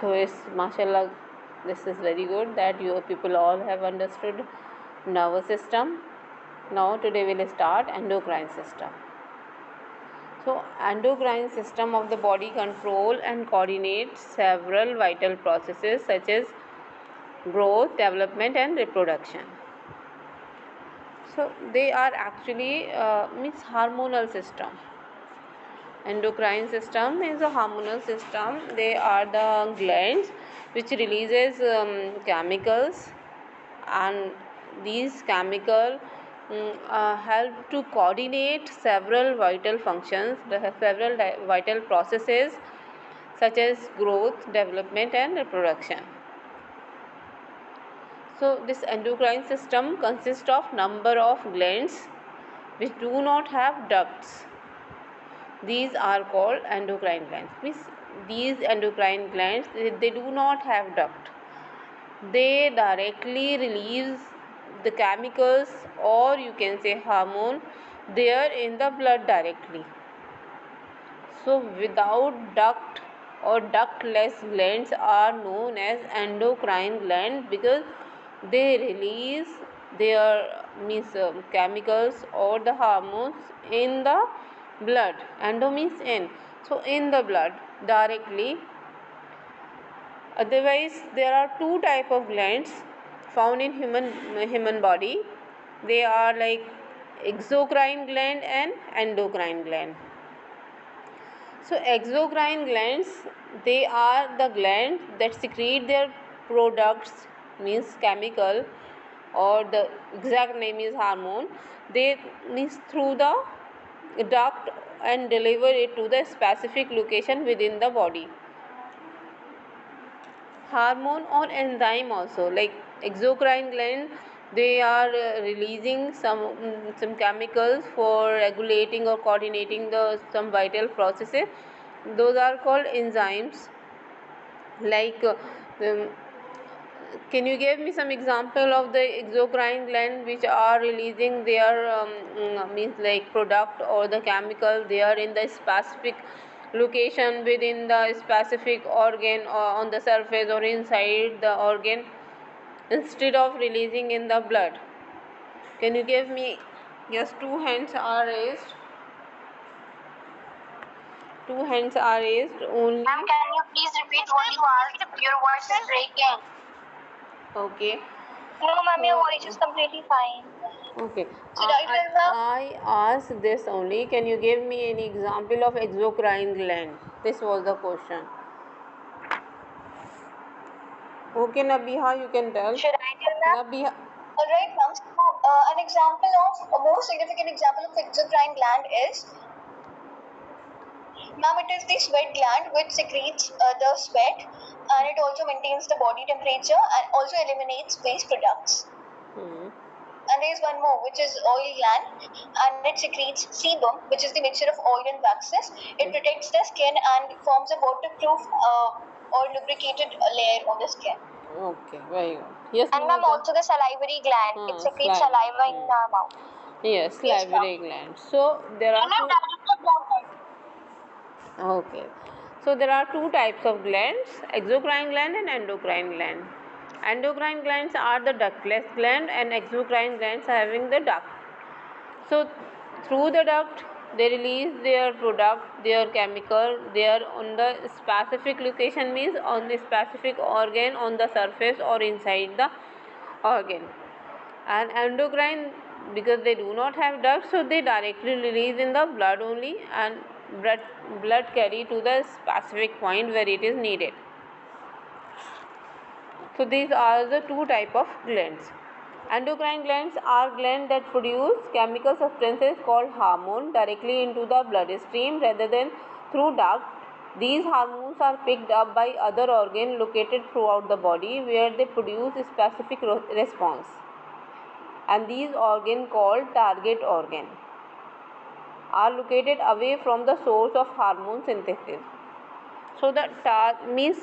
So it's mashallah, this is very good that you people all have understood nervous system. Now today we'll start endocrine system. So endocrine system of the body control and coordinate several vital processes such as growth, development and reproduction. So they are actually means hormonal system. Endocrine system is a hormonal system. They are the glands which releases chemicals, and these chemicals help to coordinate several vital functions, several vital processes such as growth, development and reproduction. So this endocrine system consists of number of glands which do not have ducts. These are called endocrine glands. Means these endocrine glands, they do not have duct. They directly release the chemicals, or you can say hormone, there in the blood directly. So without duct or ductless glands are known as endocrine gland, because they release their chemicals or the hormones in the blood. Endo means in, so in the blood directly. Otherwise there are two type of glands found in human body. They are like exocrine gland and endocrine gland. So exocrine glands, they are the glands that secrete their products, means chemical, or the exact name is hormone. They means through the duct and deliver it to the specific location within the body. Hormone or enzyme also, like exocrine gland, they are releasing some chemicals for regulating or coordinating the some vital processes. Those are called enzymes. Like can you give me some example of the exocrine gland which are releasing their means like product or the chemical they are in the specific location within the specific organ, or on the surface or inside the organ, instead of releasing in the blood? Can you give me? Yes, two hands are raised. Two hands are raised only. Ma'am, can you please repeat what you asked? Your voice is breaking. Okay. No, ma'am, your voice is completely fine. Okay. Should I tell her? I asked this only. Can you give me any example of exocrine gland? This was the question. Okay, Nabiha, you can tell. Should I tell that? Nabiha. Alright, ma'am. So, an example of a more significant example of exocrine gland is, ma'am, it is the sweat gland which secretes the sweat, and it also maintains the body temperature and also eliminates waste products. And there is one more, which is oil gland, and it secretes sebum, which is the mixture of oil and waxes. It protects the skin and forms a waterproof or lubricated layer on the skin. Okay, very good. Yes, And ma'am, also the salivary gland. It secretes saliva in our mouth. Yes, salivary gland. So there are two. Okay. So there are two types of glands, exocrine gland and endocrine gland. Endocrine glands are the ductless gland, and exocrine glands are having the duct. So through the duct they release their product, their chemical, they are on the specific location, means on the specific organ on the surface or inside the organ. And endocrine, because they do not have ducts, so they directly release in the blood only, and blood carry to the specific point where it is needed. So these are the two type of glands. Endocrine glands are glands that produce chemical substances called hormone directly into the bloodstream rather than through duct. These hormones are picked up by other organs located throughout the body, where they produce a specific response. And these organs called target organ are located away from the source of hormone synthesis. So the means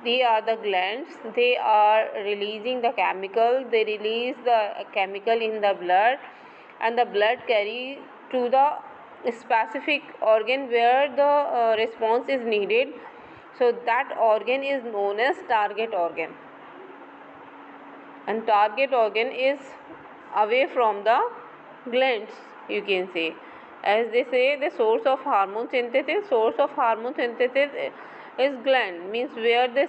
they are the glands, they are releasing the chemical, they release the chemical in the blood, and the blood carry to the specific organ where the response is needed. So that organ is known as target organ, and target organ is away from the glands, you can say. As they say, the source of hormone synthesis is gland, means where the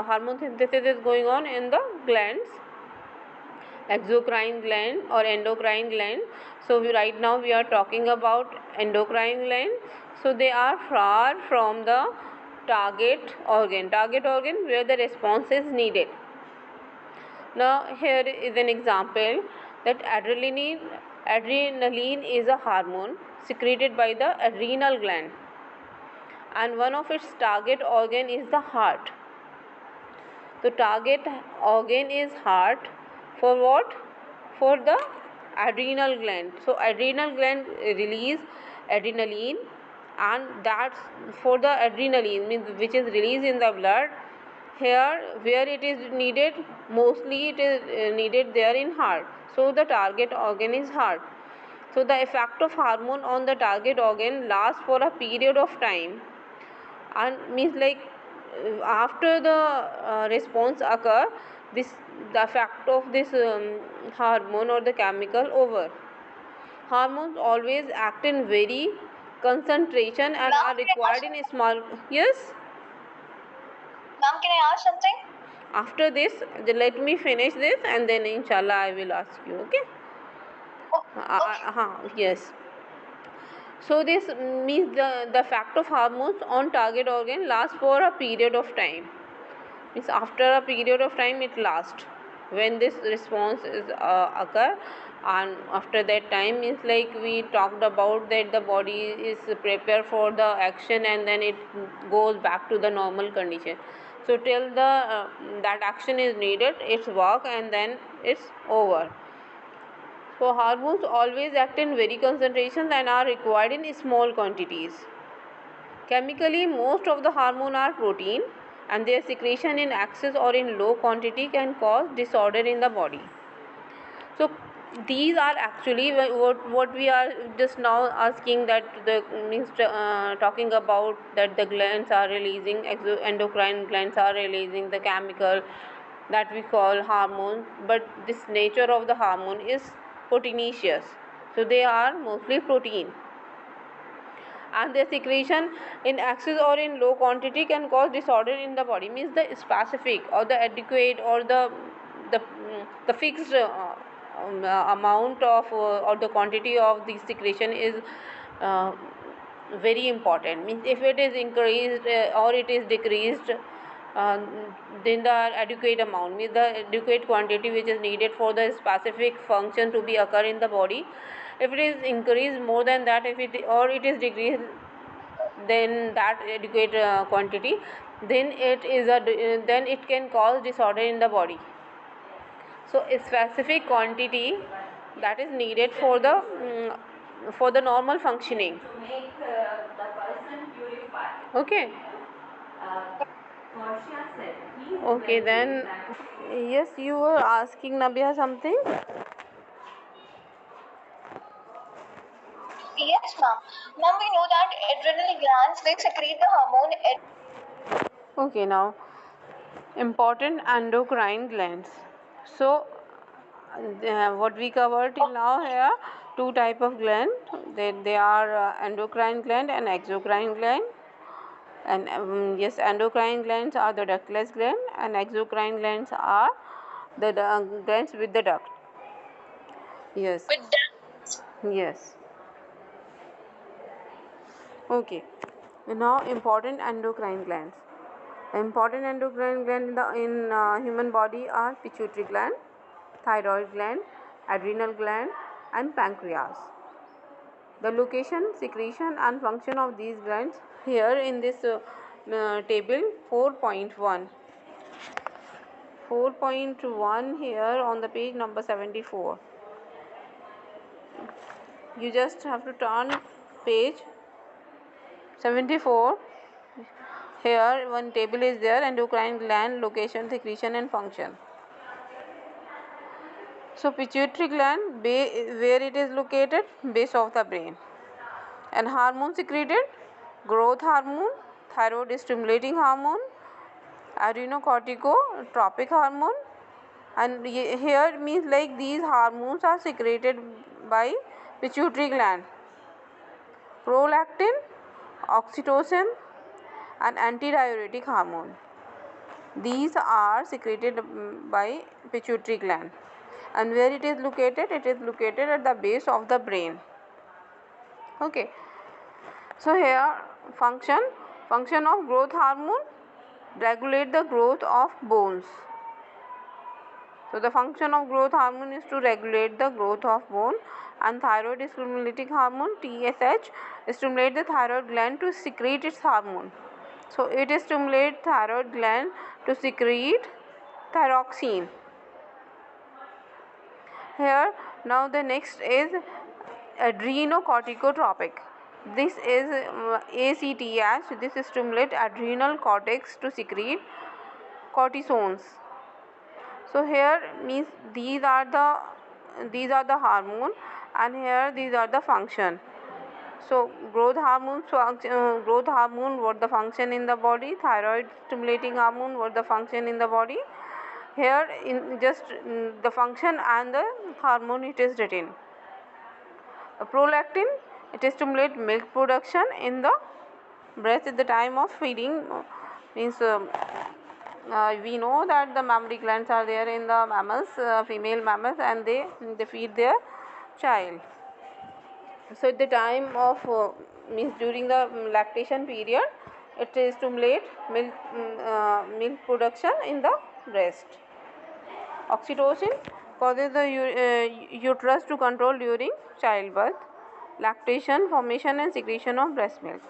hormone synthesis is going on in the glands, exocrine gland or endocrine gland. So right now we are talking about endocrine gland. So they are far from the target organ where the response is needed. Now here is an example that adrenaline is a hormone secreted by the adrenal gland, and one of its target organ is the heart. So target organ is heart for what? For the adrenal gland. So adrenal gland release adrenaline, and that's for the adrenaline, means which is released in the blood. Here where it is needed, mostly it is needed there in heart. So the target organ is heart. So the effect of hormone on the target organ lasts for a period of time, and means like after the response occur, this the effect of this hormone or the chemical over. Hormones always act in very concentration and Ma'am, are required in small. Yes. Ma'am, can I ask something? After this, let me finish this, and then inshallah I will ask you. Okay. Yes. So this means the effect of hormones on target organ lasts for a period of time. Means after a period of time it lasts when this response is occur, and after that time, means like we talked about that the body is prepared for the action, and then it goes back to the normal condition. So till the that action is needed, it's work, and then it's over. So hormones always act in very concentrations and are required in small quantities. Chemically, most of the hormones are protein, and their secretion in excess or in low quantity can cause disorder in the body. So these are actually what we are just now asking, that the means talking about that the glands are releasing, endocrine glands are releasing the chemical that we call hormones, but this nature of the hormone is proteinaceous. So they are mostly protein, and their secretion in excess or in low quantity can cause disorder in the body. Means the specific or the adequate or the fixed amount of or the quantity of the secretion is uh, very important. Means if it is increased or it is decreased, uh, then the adequate amount, means the adequate quantity which is needed for the specific function to be occur in the body. If it is increased more than that, if it or it is decreased then that adequate quantity, then then it can cause disorder in the body. So a specific quantity that is needed for the normal functioning. To make the person purified. Okay. Portia said. Okay, then yes, you were asking Nabia something. Yes, ma'am. Ma'am, we know that adrenal glands, they secrete the hormone. Okay, now important endocrine glands. So what we covered till now here, two type of gland. They are endocrine gland and exocrine gland. And yes, endocrine glands are the ductless gland, and exocrine glands are the glands with the duct. Yes. With ducts. Yes. Okay. Now important endocrine glands. Important endocrine gland in human body are pituitary gland, thyroid gland, adrenal gland, and pancreas. The location, secretion, and function of these glands here in this table 4.1. 4.1 here on the page number 74. You just have to turn page 74. Here one table is there: endocrine gland, location, secretion, and function. So pituitary gland, where it is located, base of the brain. And hormone secreted, growth hormone, thyroid stimulating hormone, adrenocorticotropic hormone, and here means like these hormones are secreted by pituitary gland. Prolactin, oxytocin, and antidiuretic hormone. These are secreted by pituitary gland. And where it is located? It is located at the base of the brain. Okay. So here function of growth hormone, regulate the growth of bones. So the function of growth hormone is to regulate the growth of bone, and thyroid stimulating hormone TSH stimulate the thyroid gland to secrete its hormone. So it stimulates thyroid gland to secrete thyroxine. Here now the next is adrenocorticotropic. This is ACTH. This stimulates adrenal cortex to secrete cortisones. So here means these are the hormone, and here these are the function. So growth hormone what the function in the body, thyroid stimulating hormone what the function in the body. Here in just the function and the hormone it is written. Prolactin, it stimulates milk production in the breast at the time of feeding. Means we know that the mammary glands are there in the mammals, female mammals, and they feed their child. So at the time of means during the lactation period, it stimulates milk production in the breast. Oxytocin causes the uterus to control during childbirth, lactation, formation and secretion of breast milk.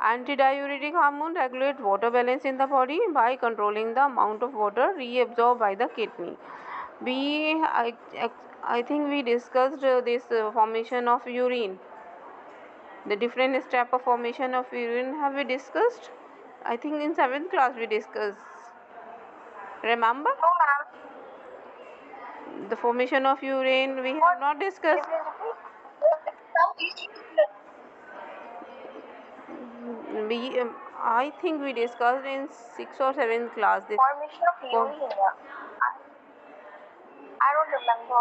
Antidiuretic hormone regulates water balance in the body by controlling the amount of water reabsorbed by the kidney. I think we discussed this formation of urine. The different step of formation of urine have we discussed? I think in 7th class we discussed. Remember? No, ma'am. The formation of urine we have not discussed. I think we discussed in 6th or 7th class this formation of urine. I don't remember.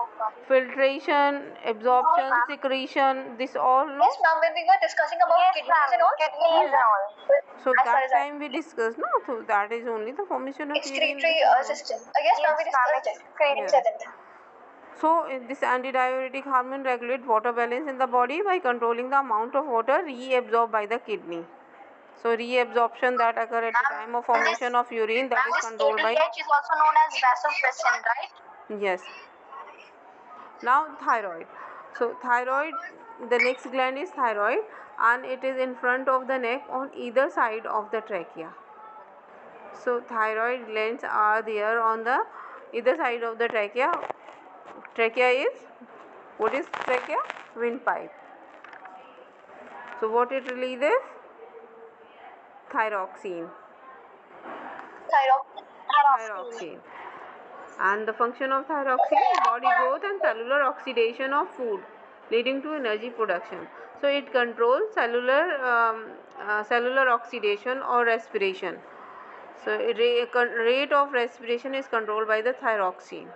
Filtration, absorption, secretion, this all. No? Yes, ma'am. When we were discussing about kidneys and all. Kidneys and all. So that time we discussed, no? So that is only the formation of excretory system. Yes, ma'am. We discussed it. So this antidiuretic hormone regulates water balance in the body by controlling the amount of water reabsorbed by the kidney. So reabsorption that occurs at the time of formation of urine, that is controlled by. ATH is also known as vasopressin, right? Yes. Now thyroid. So thyroid, the next gland is thyroid, and it is in front of the neck on either side of the trachea. So thyroid glands are there on the either side of the trachea. Trachea is, what is trachea? Windpipe. So what it releases? Thyroxine. Thyroxine. And the function of thyroxine, body growth and cellular oxidation of food, leading to energy production. So it controls cellular oxidation or respiration. So rate of respiration is controlled by the thyroxine.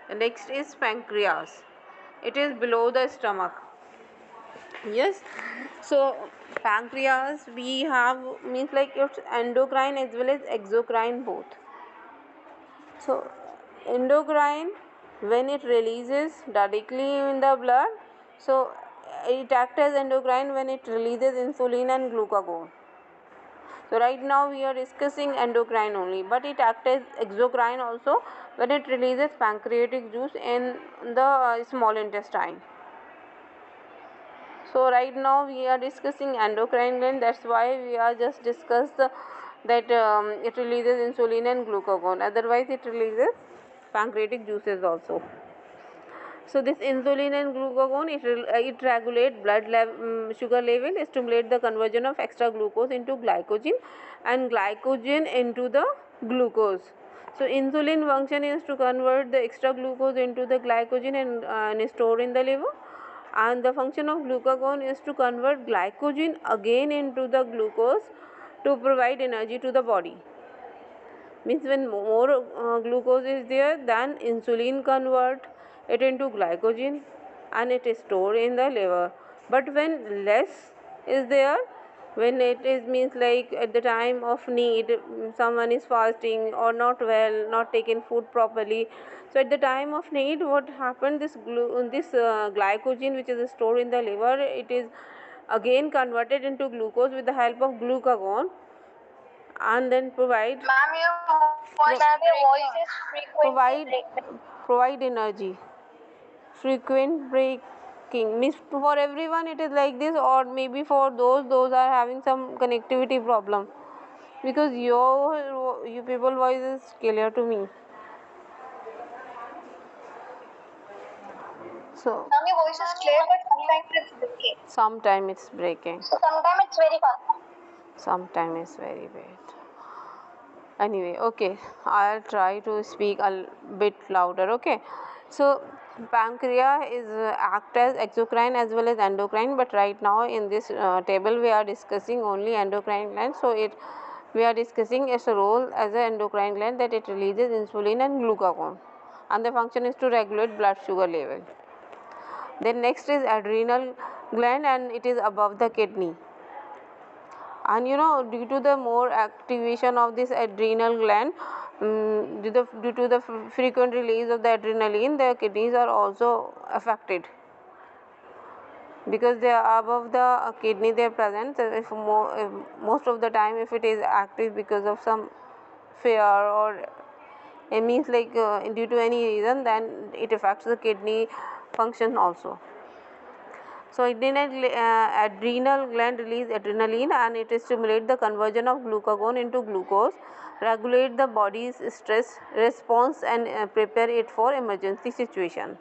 The next is pancreas. It is below the stomach. Yes. So pancreas we have means like it's endocrine as well as exocrine both. So endocrine, when it releases directly in the blood, so it acts as endocrine when it releases insulin and glucagon. So right now we are discussing endocrine only, but it acts as exocrine also when it releases pancreatic juice in the small intestine. So right now we are discussing endocrine gland, that's why we are just discussed that it releases insulin and glucagon, otherwise it releases pancreatic juices also. So this insulin and glucagon, it regulates blood sugar level, stimulate the conversion of extra glucose into glycogen and glycogen into the glucose. So insulin function is to convert the extra glucose into the glycogen and store in the liver, and the function of glucagon is to convert glycogen again into the glucose to provide energy to the body. Means when more glucose is there, then insulin convert it into glycogen and it is stored in the liver. But when less is there, when it is means like at the time of need, someone is fasting or not well, not taking food properly, so at the time of need, what happened, this glycogen which is stored in the liver, it is again converted into glucose with the help of glucagon, and then provide Ma'am, your voice is provide frequently breaking. provide energy. Frequent breaking means for everyone it is like this, or maybe for those are having some connectivity problem, because your people voice is clear to me. So Ma'am, your voice is clear, but sometimes it's breaking. sometime it's breaking, Sometimes it's very fast. sometime it's very bad. Anyway, okay, I'll try to speak a bit louder. Okay, so pancreas is act as exocrine as well as endocrine, but right now in this table we are discussing only endocrine gland. So it we are discussing its role as an endocrine gland, that it releases insulin and glucagon, and the function is to regulate blood sugar level. Then next is adrenal gland, and it is above the kidney. And due to the more activation of this adrenal gland, due to the frequent release of the adrenaline, the kidneys are also affected, because they are above the kidney they are present. So if most of the time if it is active because of some fear, or it means like due to any reason, then it affects the kidney function also. So adrenal gland release adrenaline, and it stimulates the conversion of glucagon into glucose, regulate the body's stress response, and prepare it for emergency situation.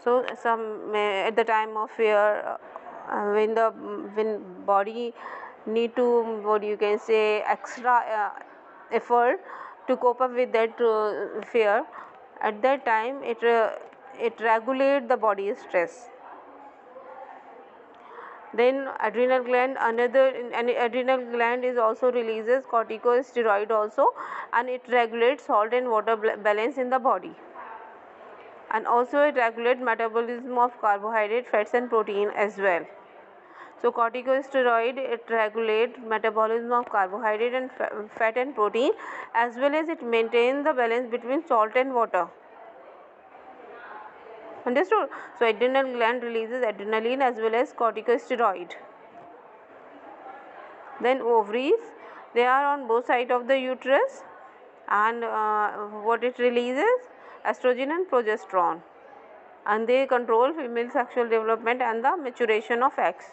So at the time of fear, when body need to, what you can say, extra effort to cope up with that fear, at that time it regulate the body's stress. Then adrenal gland is also releases corticosteroid also, and it regulates salt and water balance in the body, and also it regulates metabolism of carbohydrate, fats and protein as well. So corticosteroid, it regulates metabolism of carbohydrate and fat and protein, as well as it maintains the balance between salt and water. Understood? So adrenal gland releases adrenaline as well as corticosteroid. Then ovaries, they are on both sides of the uterus, and what it releases, estrogen and progesterone, and they control female sexual development and the maturation of eggs.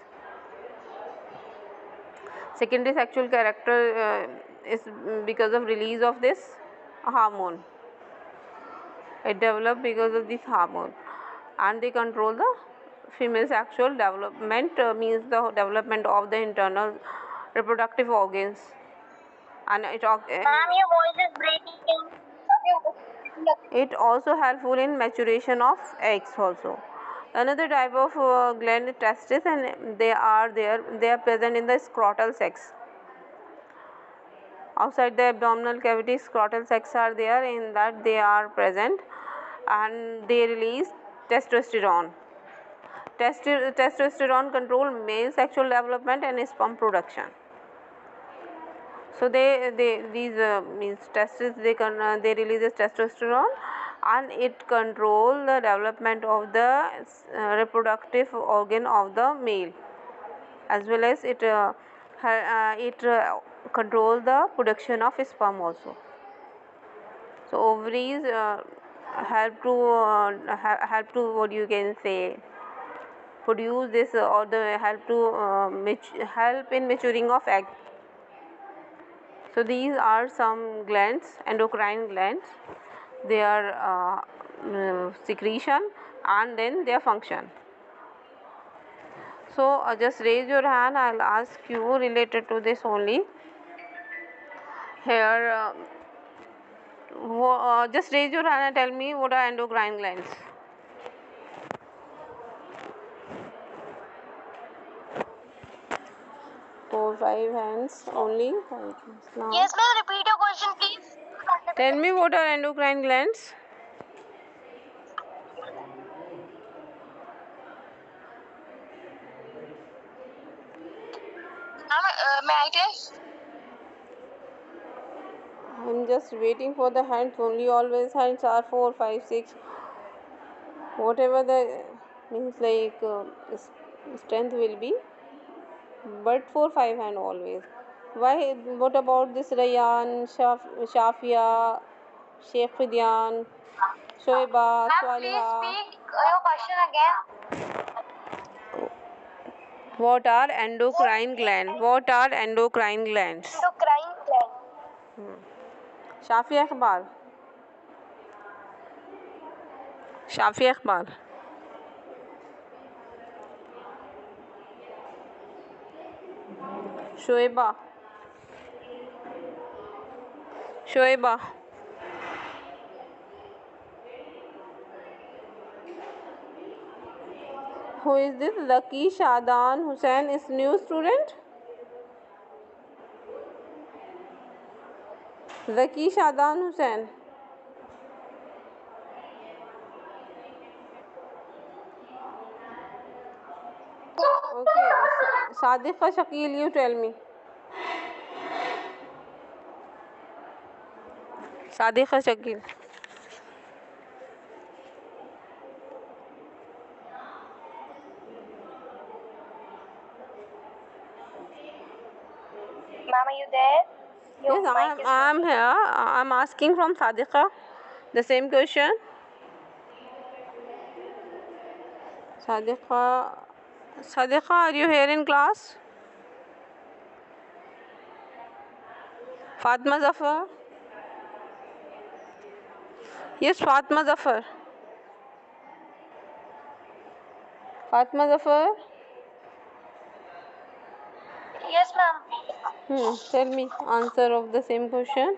Secondary sexual character is because of release of this hormone. It develops because of this hormone, and they control the female sexual development, means the development of the internal reproductive organs, and Ma'am, your voice is breaking. it also helpful in maturation of eggs also. Another type of gland is testis, and they are present in the scrotal sacs. Outside the abdominal cavity, scrotal sacs are there, in that they are present, and they release testosterone. Testosterone control male sexual development and sperm production. So these means testes, they releases testosterone, and it control the development of the reproductive organ of the male, as well as it control the production of sperm also. So ovaries help to what you can say, produce this, or the help to help in maturing of egg. So these are some glands, endocrine glands, their secretion and then their function. So just raise your hand, I'll ask you related to this only. Here, just raise your hand and tell me what are endocrine glands. 4-5 hands only. Now, Yes, ma'am. Repeat your question, please. tell me what are endocrine glands? Ma'am, may I tell? I'm just waiting for the hands only. Always hands are 4, 5, 6. Whatever the means like strength will be, but 4, 5 hand always. Why? What about this Rayyan, Shafia, Sheikh Fidian, Shoiba, Ma'am, please Swaliha? speak your question again. What are endocrine glands? What are endocrine glands? Endocrine gland. Shafi Iqbal. Shafi Iqbal. Shoiba. Shoiba. Who is this? Lucky Shadan Hussain is new student? Zaki Shadan Hussain. Okay. Sadiqa Shakil, you tell me. Sadiqa Shakil. Ma'am, are you there? Your Yes, mic is I'm here. I'm asking from Sadiqa the same question. Sadiqa, are you here in class? Fatma Zafar? Yes, Fatma Zafar. Fatma Zafar? Yes, ma'am. Tell me answer of the same question.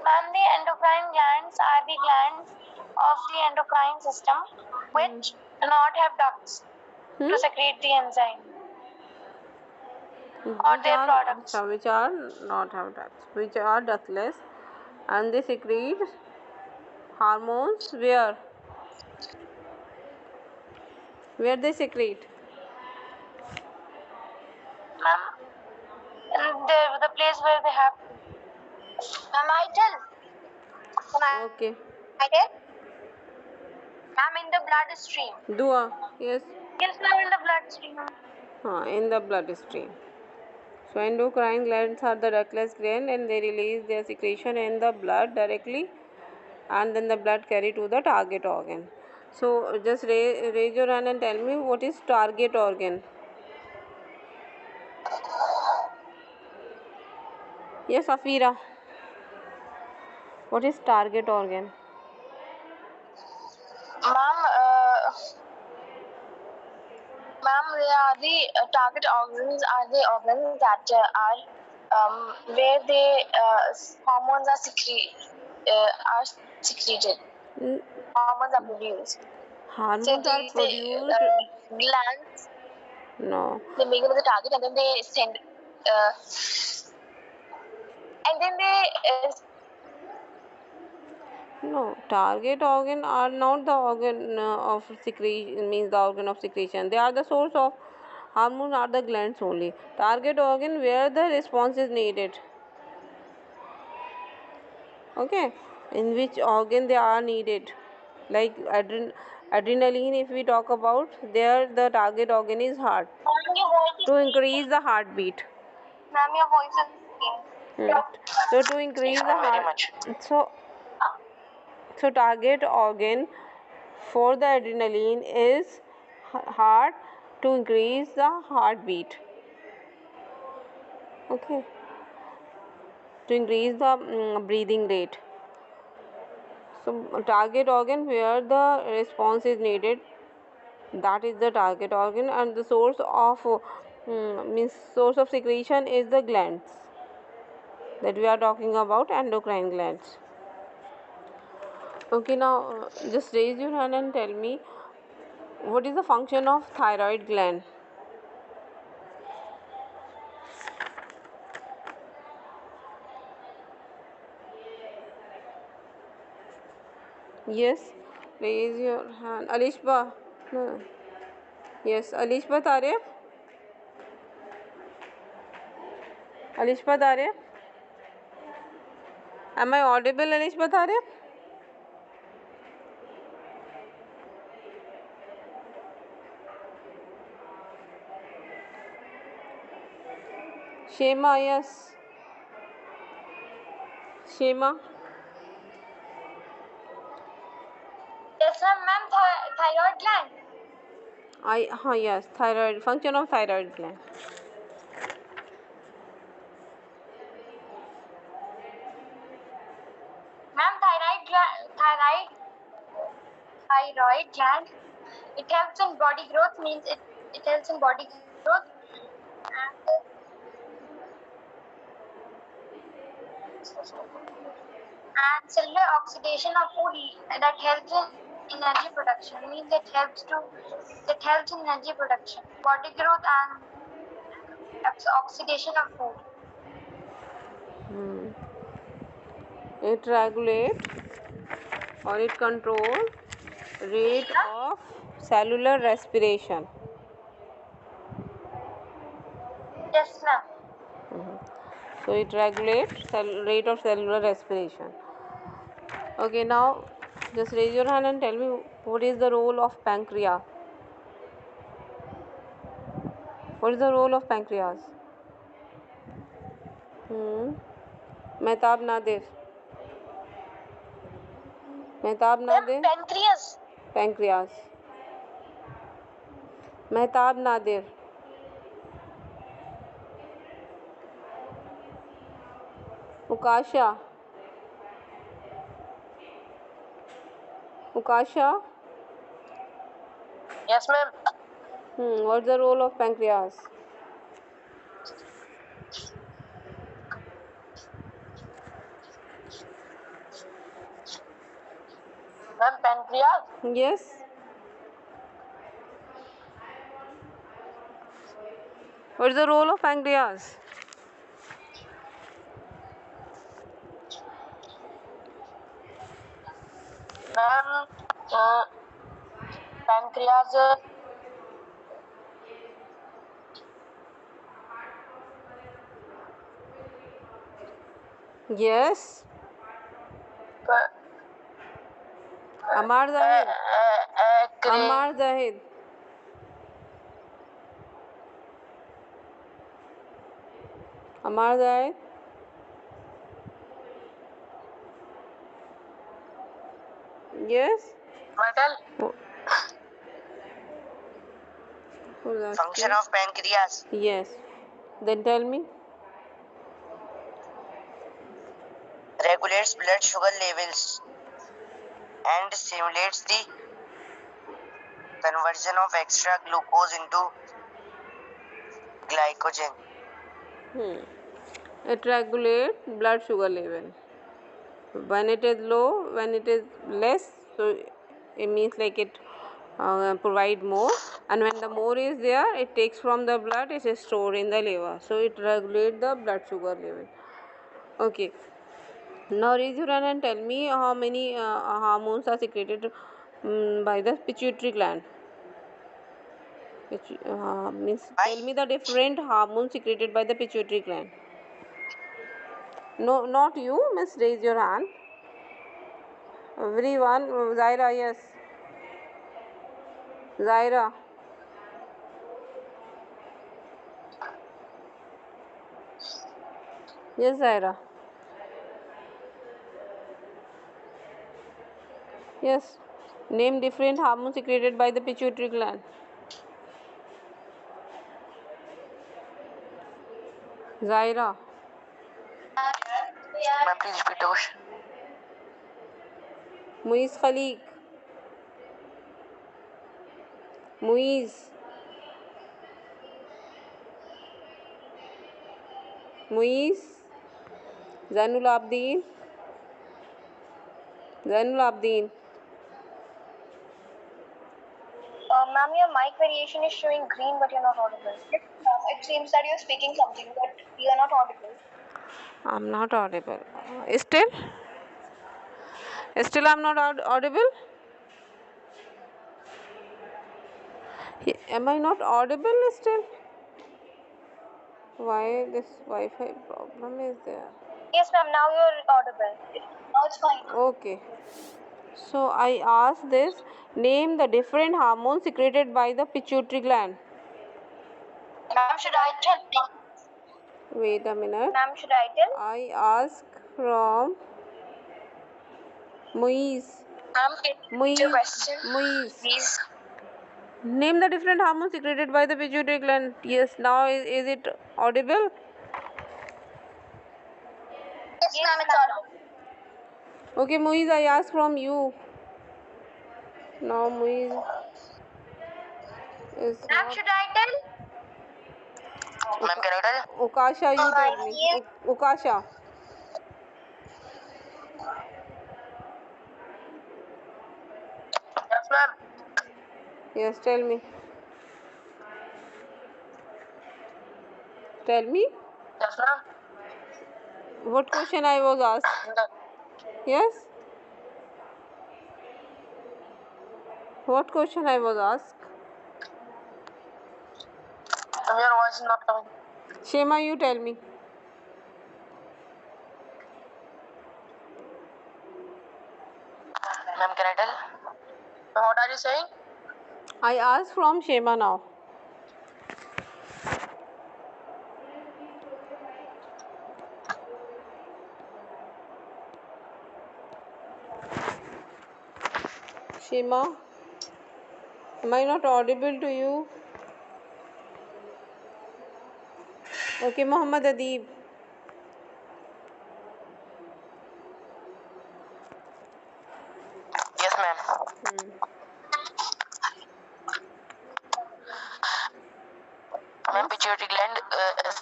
Ma'am, the endocrine glands are the glands of the endocrine system which do not have ducts to secrete the enzyme or their products. Which are not have ducts, which are ductless, and they secrete hormones where? Where they secrete? Ma'am, in the place where they have to. Ma'am, I tell. Okay. I tell. Ma'am, in the bloodstream. Dua. Yes. Yes, ma'am, in the bloodstream. In the bloodstream. So endocrine glands are the ductless gland and they release their secretion in the blood directly, and then the blood carry to the target organ. So just raise your hand and tell me what is target organ. Yes, Afira. What is target organ? Ma'am, they are the target organs are the organs that are where the hormones are secreted. Hormones are produced. Hormones are produced. Glands. No. They make them the target, and then they send. And then they. No, target organ are not the organ of secretion, means the organ of secretion. They are the source of hormones, are the glands only. Target organ where the response is needed. Okay, in which organ they are needed. Like adrenaline, if we talk about, there the target organ is heart. To increase the heartbeat. Ma'am, your voice is. So to increase the heart. So target organ for the adrenaline is heart, to increase the heartbeat. Okay, to increase the breathing rate. So target organ where the response is needed, that is the target organ, and the source of means source of secretion is the glands that we are talking about, endocrine glands. Okay, now just raise your hand and tell me what is the function of thyroid gland. Yes, raise your hand. Alishba. No. Yes, Alishba Tarif. Alishba Tarif. Am I audible, Alishba Tarif? Shema, yes. Shema. Yes, ma'am. Thyroid gland. Yes, thyroid, function of thyroid gland. Ma'am, thyroid gland. It helps in body growth. Means it helps in body growth and cellular oxidation of food that helps in energy production. Means it helps in energy production, body growth, and oxidation of food. It regulates or it controls rate of cellular respiration. Yes, ma'am. So it regulates rate of cellular respiration. Okay, now just raise your hand and tell me what is the role of pancreas. What is the role of pancreas? Mehtab Nadir. Mehtab Nadir. Pancreas. Pancreas. Mehtab Nadir. Ukasha. Ukasha. Yes, ma'am. What's the role of pancreas? Ma'am, pancreas. Yes. What's the role of pancreas? Ma'am, pancreas. Yes. Amar Zahid. Amar Zahid. Amar Zahid. Yes. Metal. Function of pancreas. Yes. Then tell me. Regulates blood sugar levels and stimulates the conversion of extra glucose into glycogen. It regulates blood sugar level. When it is low, when it is less, so it means like it provide more, and when the more is there, it takes from the blood, it is stored in the liver, so it regulates the blood sugar level. Okay, now raise your hand and tell me how many hormones are secreted by the pituitary gland. Tell me the different hormones secreted by the pituitary gland. No, not you, miss. Raise your hand. Everyone. Zaira, yes. Zaira. Yes, Zaira. Yes. Name different hormones secreted by the pituitary gland. Zaira. Ma'am, please repeat the question. Muiz Khalik. Muiz. Muiz. Zainul Abdin. Zainul Abdin. Ma'am, your mic variation is showing green, but you're not audible. It seems that you're speaking something, but you're not audible. I'm not audible. Still? Still I'm not audible? Am I not audible still? Why this Wi-Fi problem is there? Yes, ma'am. Now you're audible. Now it's fine. Okay. So I asked this, name the different hormones secreted by the pituitary gland. Ma'am, should I tell? Wait a minute. Ma'am, should I tell? I ask from Muiz. Ma'am, Muiz. your question, Muiz. please. Name the different hormones secreted by the pituitary gland. Yes, now is it audible? Yes, ma'am, it's audible. Okay, Muiz, I ask from you. Now Muiz is Ma'am, not. should I tell? Ma'am, can I tell? Ukasha, you tell me. Yes. Ukasha. Yes, ma'am. Yes, tell me. Tell me. Yes, ma'am. What question I was asked? Yes? What question I was asked? Your voice is not coming. Shema, you tell me. Ma'am, can I tell? What are you saying? I ask from Shema now. Shema, am I not audible to you? Okay, Muhammad Adib. Yes, ma'am. Ma'am, pituitary gland is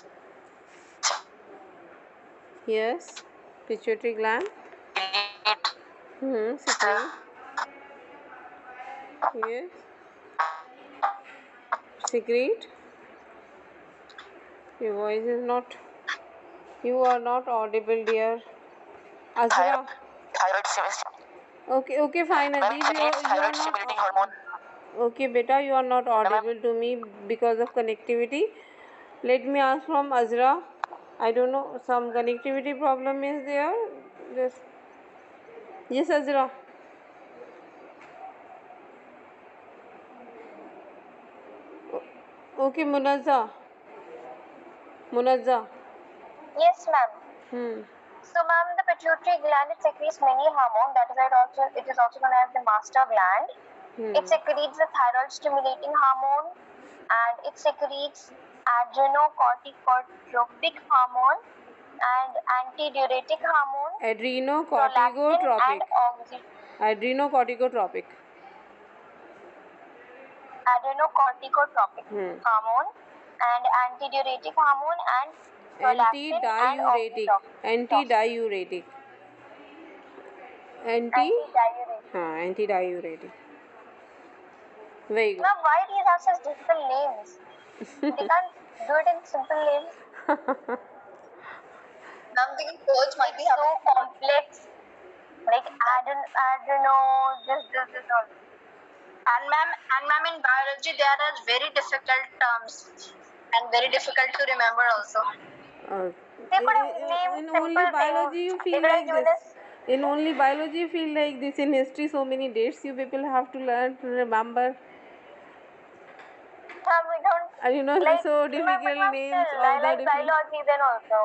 Yes. Pituitary gland. secrete Secrete. Yes. Secrete. Your voice is not. You are not audible, dear. Azra. thyroid stimulating. Okay, fine. Ma'am, Adib, it secretes you are thyroid not. stimulating hormone. Okay, beta, you are not audible to me because of connectivity. Let me ask from Azra. I don't know, some connectivity problem is there. Just yes, Azra. Okay, Munazza. Munazza. Yes, ma'am. Hmm. So, ma'am, the pituitary gland it secretes many hormone. That is why it is also known as the master gland. It secretes the thyroid stimulating hormone, and it secretes adrenocorticotropic hormone and antidiuretic hormone, Adrenocorticotropic. Adrenocorticotropic. Adrenocorticotropic hormone and antidiuretic hormone and prolactin and Antidiuretic. Antidiuretic. Antidiuretic. Very good. Now, why these have such difficult names? They can't do it in simple names. Something words might be so complex, like adreno, this all. And ma'am, in biology there are very difficult terms and very difficult to remember also. They could have named In simple only biology things. you feel like this. In only biology you feel like this. In history, so many dates you people have to learn to remember. We don't. And you know, Like, so difficult names still, of I the like different. biology then also.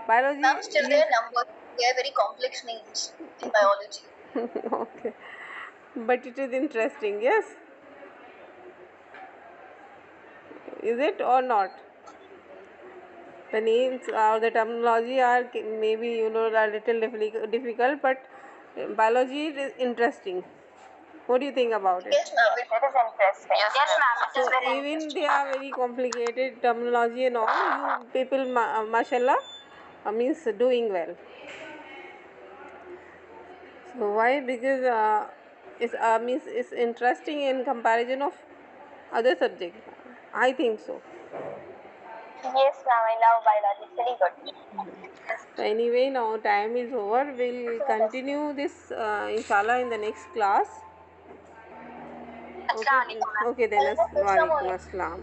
Biology. Ma'am, still there are numbers. They are very complex names in biology. Okay, but it is interesting, yes. Is it or not? The names or the terminology are maybe a little difficult, but biology is interesting. What do you think about it? Yes, ma'am. It is interesting. Yes, ma'am. It is So very even interesting. they are very complicated terminology and all, you people, mashallah, means doing well. So why? Because it's interesting in comparison of other subjects. I think so. Yes, ma'am, I love biology. It's very good. So anyway, now time is over. We'll continue this inshallah in the next class. Okay, Assalamualaikum, ma'am. okay then. Assalamualaikum. Walaikum assalam.